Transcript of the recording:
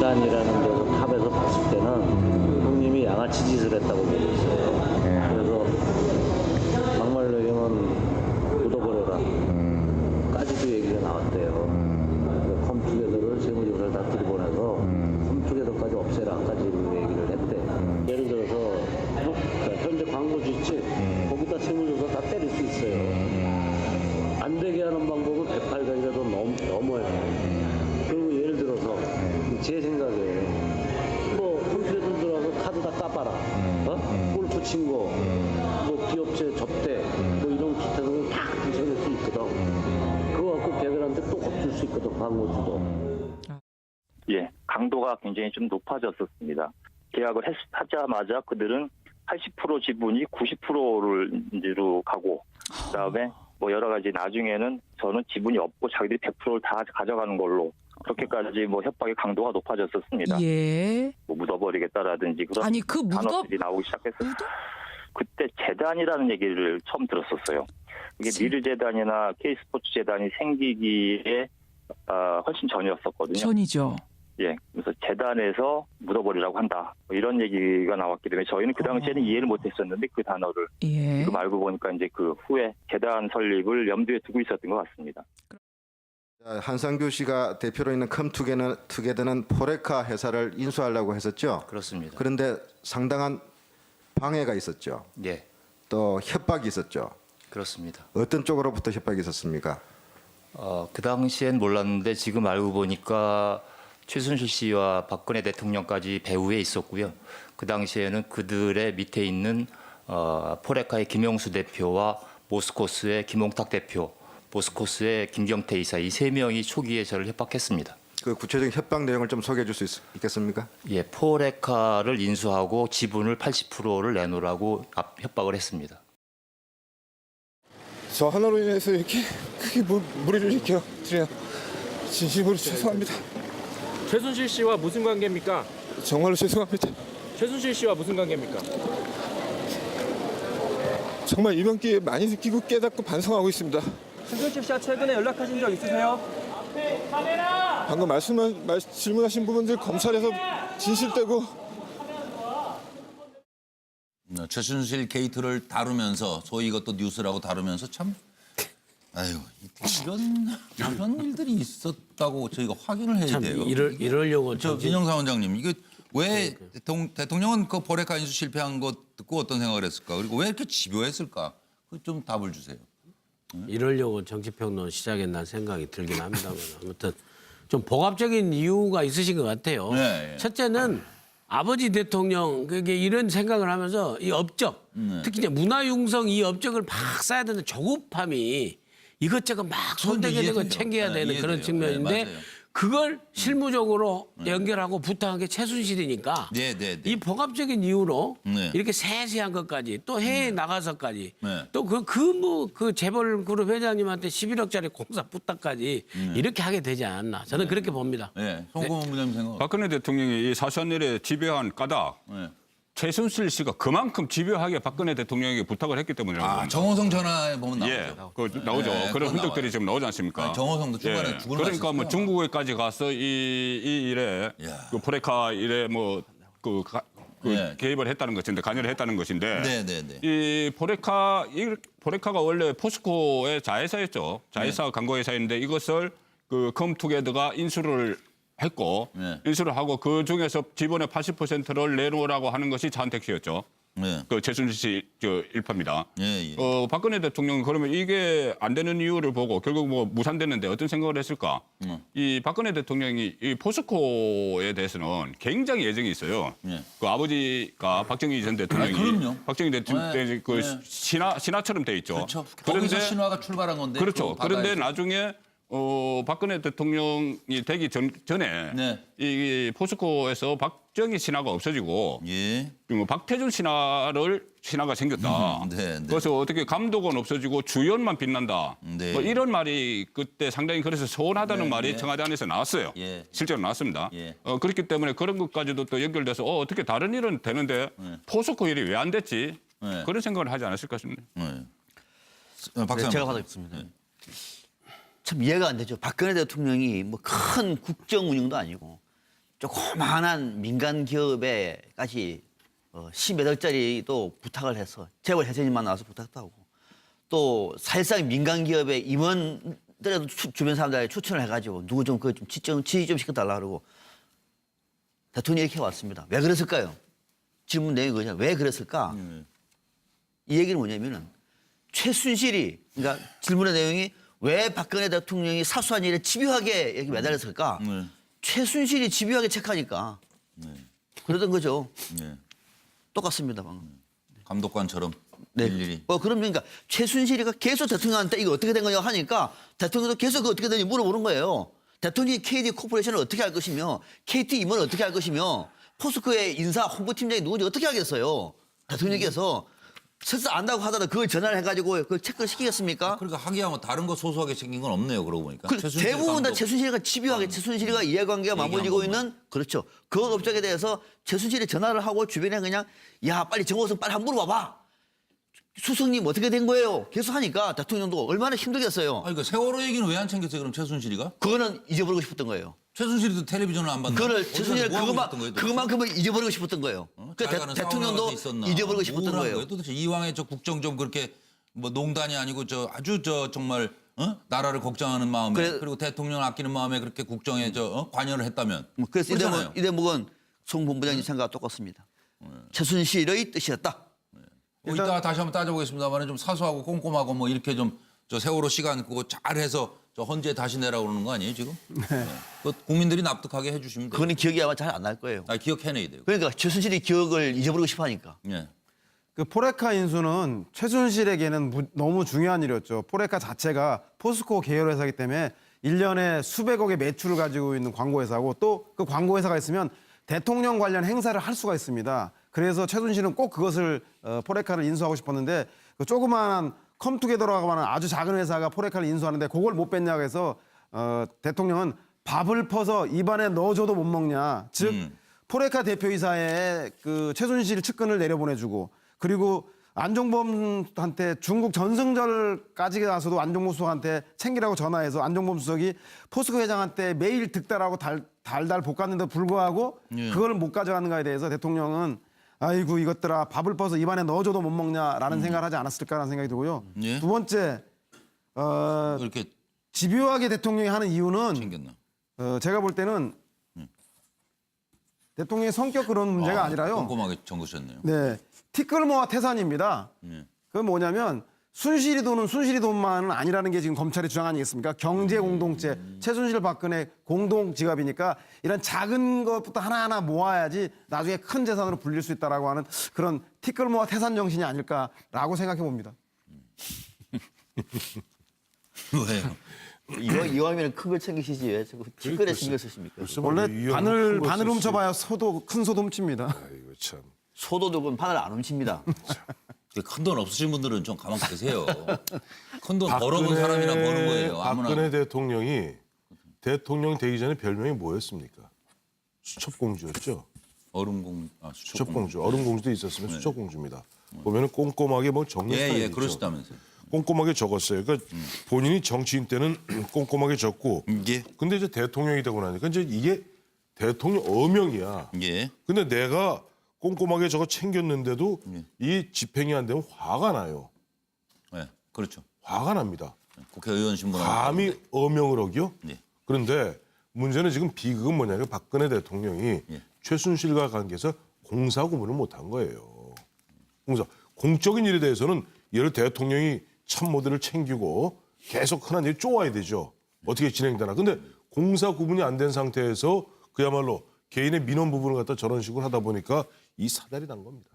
재단이라는 데서 탑에서 봤을 때는 형님이 양아치 짓을 했다고 보고 있어요. 그래서 막말로 얘기하면 묻어버려라 까지도 얘기가 나왔대요. 컴투게더를 세무조사를 다 들이보내서 컴투게더까지 없애라까지 얘기를 했대. 예를 들어서 현재 광고주 있지? 거기다 세무조사 다 때릴 수 있어요. 안 되게 하는 방법은 108가지라도 넘어요. 그리고 예를 들어서 제 생각에 뭐 컴퓨터 들어가서 카드 다 까봐라. 골프 친 거, 뭐 기업체 접대, 뭐 이런 기타 등을 다 생길 수 있거든. 그거 갖고 걔들한테 또 겁줄 수 있거든, 광고주도. 예, 강도가 굉장히 좀 높아졌었습니다. 계약을 하자마자 그들은 80% 지분이 90%로 가고, 그다음에 뭐 여러 가지 나중에는 저는 지분이 없고 자기들이 100%를 다 가져가는 걸로 그렇게까지 뭐 협박의 강도가 높아졌었습니다. 예. 뭐 묻어버리겠다라든지 그런 아니 그 단어들이 나오기 시작했어요. 그때 재단이라는 얘기를 처음 들었었어요. 이게 미르 재단이나 K스포츠 재단이 생기기에 훨씬 전이었었거든요. 전이죠. 예, 그래서 재단에서 묻어버리라고 한다. 뭐 이런 얘기가 나왔기 때문에 저희는 그 당시에는 이해를 못했었는데 그 단어를 예. 지금 알고 보니까 이제 그 후에 재단 설립을 염두에 두고 있었던 것 같습니다. 한상규 씨가 대표로 있는 컴투게더는 포레카 회사를 인수하려고 했었죠. 그렇습니다. 그런데 상당한 방해가 있었죠. 예, 또 협박이 있었죠. 그렇습니다. 어떤 쪽으로부터 협박이 있었습니까? 그 당시엔 몰랐는데 지금 알고 보니까 최순실 씨와 박근혜 대통령까지 배후에 있었고요. 그 당시에는 그들의 밑에 있는 포레카의 김영수 대표와 모스코스의 김홍탁 대표, 모스코스의 김경태 이사 이 세 명이 초기에 저를 협박했습니다. 그 구체적인 협박 내용을 좀 소개해 줄 수 있겠습니까? 예, 포레카를 인수하고 지분을 80%를 내놓으라고 협박을 했습니다. 저 하나로 인해서 이렇게 크게 무리를 일으켜드려 진심으로 죄송합니다. 최순실 씨와 무슨 관계입니까? 정말로 죄송합니다. 최순실 씨와 무슨 관계입니까? 정말 이번 기회에 많이 느끼고 깨닫고 반성하고 있습니다. 최순실 씨와 최근에 연락하신 적 있으세요? 방금 질문하신 부분들 검찰에서 진실되고 최순실 게이트를 다루면서 소위 이것도 뉴스라고 다루면서 참 아유 이런 일들이 있었다고 저희가 확인을 해야 돼요. 이러려고 저 민영사 원장님 이게 왜 대통령은 그 포레카 인수 실패한 거 듣고 어떤 생각을 했을까? 그리고 왜 이렇게 집요했을까? 그 좀 답을 주세요. 이러려고 정치평론 시작했나 생각이 들긴 합니다만 아무튼 좀 복합적인 이유가 있으신 것 같아요. 네, 예. 첫째는 아버지 대통령 그게 이런 생각을 하면서 이 업적 특히 이제 문화융성 이 업적을 막 쌓아야 되는 조급함이 이것저것 막 손대게 되고 이해돼요. 챙겨야 되는 이해돼요. 그런 측면인데 맞아요. 그걸 실무적으로 연결하고 부탁한 게 최순실이니까 네. 이 복합적인 이유로 네. 이렇게 세세한 것까지 또 해외에 나가서까지 네. 또 그 재벌 그룹 회장님한테 11억짜리 공사 부탁까지 이렇게 하게 되지 않았나 저는 그렇게 봅니다. 네, 송고문 부장님 생각. 박근혜 대통령이 이 사션일에 지배한 까닭 네. 최순실 씨가 그만큼 집요하게 박근혜 대통령에게 부탁을 했기 때문이라고 봅니다. 정호성 전화에 보면 나오죠. 예, 그 나오죠. 네, 그런 그건 흔적들이 나와요. 지금 나오지 않습니까? 아니, 정호성도 중간에 죽을 그러니까 뭐 맛있었어요. 중국에까지 가서 이 일에 야. 그 포레카 일에 네. 개입을 했다는 것인데 관여를 했다는 것인데 네. 이 포레카가 원래 포스코의 자회사였죠. 자회사 광고회사인데 이것을 그 컴투게더가 인수를 했고 네. 인수를 하고 그 중에서 지분의 80%를 내놓으라고 하는 것이 잔택 씨였죠. 네. 그 최순실 씨 일파입니다. 예. 박근혜 대통령은 그러면 이게 안 되는 이유를 보고 결국 뭐 무산됐는데 어떤 생각을 했을까? 이 박근혜 대통령이 이 포스코에 대해서는 굉장히 애정이 있어요. 예. 그 아버지가 박정희 전 대통령이 그럼요. 박정희 대통령 네. 그 네. 신화처럼 돼 있죠. 그렇죠. 거기서 신화가 출발한 건데. 그렇죠. 그 그런데 바다에서. 나중에 박근혜 대통령이 되기 전에 네. 이 포스코에서 박정희 신화가 없어지고 예. 그리고 박태준 신화가 생겼다. 네. 그래서 어떻게 감독은 없어지고 주연만 빛난다. 네. 뭐 이런 말이 그때 상당히 그래서 서운하다는 네, 말이 네. 청와대 안에서 나왔어요. 예. 실제로 나왔습니다. 예. 그렇기 때문에 그런 것까지도 또 연결돼서 어떻게 다른 일은 되는데 포스코 일이 왜 안 됐지? 네. 그런 생각을 하지 않았을까 싶네요. 박사님. 제가 받았습니다. 참 이해가 안 되죠. 박근혜 대통령이 뭐 큰 국정 운영도 아니고 조그마한 민간 기업에까지 10여덟짜리도 부탁을 해서 재벌 회장님만 나와서 부탁도 하고 또 사실상 민간 기업의 임원들에도 주변 사람들에게 추천을 해가지고 누구 좀 그 좀 지지 좀 시켜달라 그러고 대통령이 이렇게 왔습니다. 왜 그랬을까요? 질문 내용이 그거잖아요. 왜 그랬을까? 이 얘기는 뭐냐면은 최순실이 그러니까 질문의 내용이 왜 박근혜 대통령이 사소한 일에 집요하게 여기 매달렸을까? 최순실이 집요하게 체크하니까 그러던 거죠. 똑같습니다. 방금. 감독관처럼 네. 일일이. 그럼 그러니까 최순실이가 계속 대통령한테 이거 어떻게 된 거냐 하니까 대통령도 계속 그 어떻게 되는지 물어보는 거예요. 대통령이 KT 코퍼레이션을 어떻게 할 것이며 KT 임원을 어떻게 할 것이며 포스코의 인사 홍보팀장이 누군지 어떻게 하겠어요. 대통령께서 설사 안다고 하더라도 그걸 전화를 해가지고 그걸 체크를 시키겠습니까? 그러니까 하기야 뭐 다른 거 소소하게 생긴 건 없네요. 그러고 보니까. 대부분 다 감독. 최순실이가 집요하게 최순실이가 이해관계가 맞물리고 있는 그렇죠. 그 업적에 대해서 최순실이 전화를 하고 주변에 그냥 야 빨리 정호성 빨리 한번 물어봐봐. 수석님 어떻게 된 거예요? 계속 하니까 대통령도 얼마나 힘들겠어요. 아니, 그 세월호 얘기는 왜 안 챙겼어요? 그럼 최순실이가? 그거는 잊어버리고 싶었던 거예요. 최순실이도 텔레비전을 안 봤나? 그거를 최순실 뭐 하고 있었던 거예요, 도대체? 그만큼을 잊어버리고 싶었던 거예요. 그 잘 가는 대통령도 사우나가 있었나? 잊어버리고 싶었던 우울한 거예요. 도대체 이왕에 저 국정 좀 그렇게 뭐 농단이 아니고 저 아주 저 정말 나라를 걱정하는 마음에 그리고 대통령을 아끼는 마음에 그렇게 국정에 관여를 했다면 그래서 그렇잖아요. 이 대목은 송 본부장님 생각과 똑같습니다. 최순실의 뜻이었다. 이따가 다시 한번 따져보겠습니다만 좀 사소하고 꼼꼼하고 뭐 이렇게 좀 저 세월호 시간 그거 잘해서 저 헌재 다시 내라고 그러는 거 아니에요 지금? 그 국민들이 납득하게 해주시면 돼요. 그거는 기억이 아마 잘 안 날 거예요. 기억해내야 돼요. 그러니까 최순실이 기억을 잊어버리고 싶어 하니까. 예. 그 포레카 인수는 최순실에게는 너무 중요한 일이었죠. 포레카 자체가 포스코 계열 회사이기 때문에 1년에 수백억의 매출을 가지고 있는 광고 회사고 또 그 광고 회사가 있으면 대통령 관련 행사를 할 수가 있습니다. 그래서 최순실은 꼭 그것을 포레카를 인수하고 싶었는데 그 조그마한 컴투게더라고 하는 아주 작은 회사가 포레카를 인수하는데 그걸 못 뺐냐고 해서 대통령은 밥을 퍼서 입안에 넣어줘도 못 먹냐. 즉 포레카 대표이사에 그 최순실 측근을 내려보내주고 그리고 안종범한테 중국 전승절까지 가서도 안종범 수석한테 챙기라고 전화해서 안종범 수석이 포스코 회장한테 매일 득달하고 달달 볶았는데도 불구하고 그걸 못 가져가는 거에 대해서 대통령은 아이고 이것들아 밥을 퍼서 입안에 넣어줘도 못 먹냐라는 생각을 하지 않았을까라는 생각이 들고요. 예? 두 번째 이렇게 집요하게 대통령이 하는 이유는 챙겼나? 제가 볼 때는 대통령의 성격 그런 문제가 아니라요. 꼼꼼하게 적으셨네요. 네, 티끌모아 태산입니다. 그건 뭐냐면 순실이 돈은 순실이 돈만은 아니라는 게 지금 검찰의 주장 아니겠습니까? 경제 공동체, 최순실 박근혜 공동 지갑이니까 이런 작은 것부터 하나하나 모아야지 나중에 큰 재산으로 불릴 수 있다라고 하는 그런 티끌모아 태산 정신이 아닐까라고 생각해 봅니다. 왜요? 이왕이면 큰 걸 챙기시지 왜 자꾸 티끌에 신경 쓰십니까? 원래 바늘 훔쳐봐야 큰 소도 훔칩니다. 아이고 참. 소도둑은 바늘 안 훔칩니다. 큰 돈 없으신 분들은 좀 가만 계세요. 큰 돈 벌어본 사람이나 버는 거예요. 아무나. 박근혜 대통령이 대통령 되기 전에 별명이 뭐였습니까? 수첩공주였죠. 수첩공주. 얼음공주도 있었으면 수첩공주입니다. 보면은 꼼꼼하게 뭐 정리 스타일이 있죠. 그러시다면서요. 꼼꼼하게 적었어요. 그러니까 본인이 정치인 때는 꼼꼼하게 적고, 근데 이제 대통령이 되고 나니까 이제 이게 대통령 어명이야. 예. 근데 내가 꼼꼼하게 저거 챙겼는데도 이 집행이 안 되면 화가 나요. 네, 그렇죠. 화가 납니다. 국회의원 신분 감히 어명을 어겨? 네. 그런데 문제는 지금 비극은 뭐냐면 박근혜 대통령이 최순실과 관계에서 공사 구분을 못한 거예요. 공적인 일에 대해서는 예를 대통령이 참모들을 챙기고 계속 흔한 일이 쪼아야 되죠. 어떻게 진행되나. 근데 공사 구분이 안 된 상태에서 그야말로 개인의 민원 부분을 갖다 저런 식으로 하다 보니까 이 사달이 난 겁니다.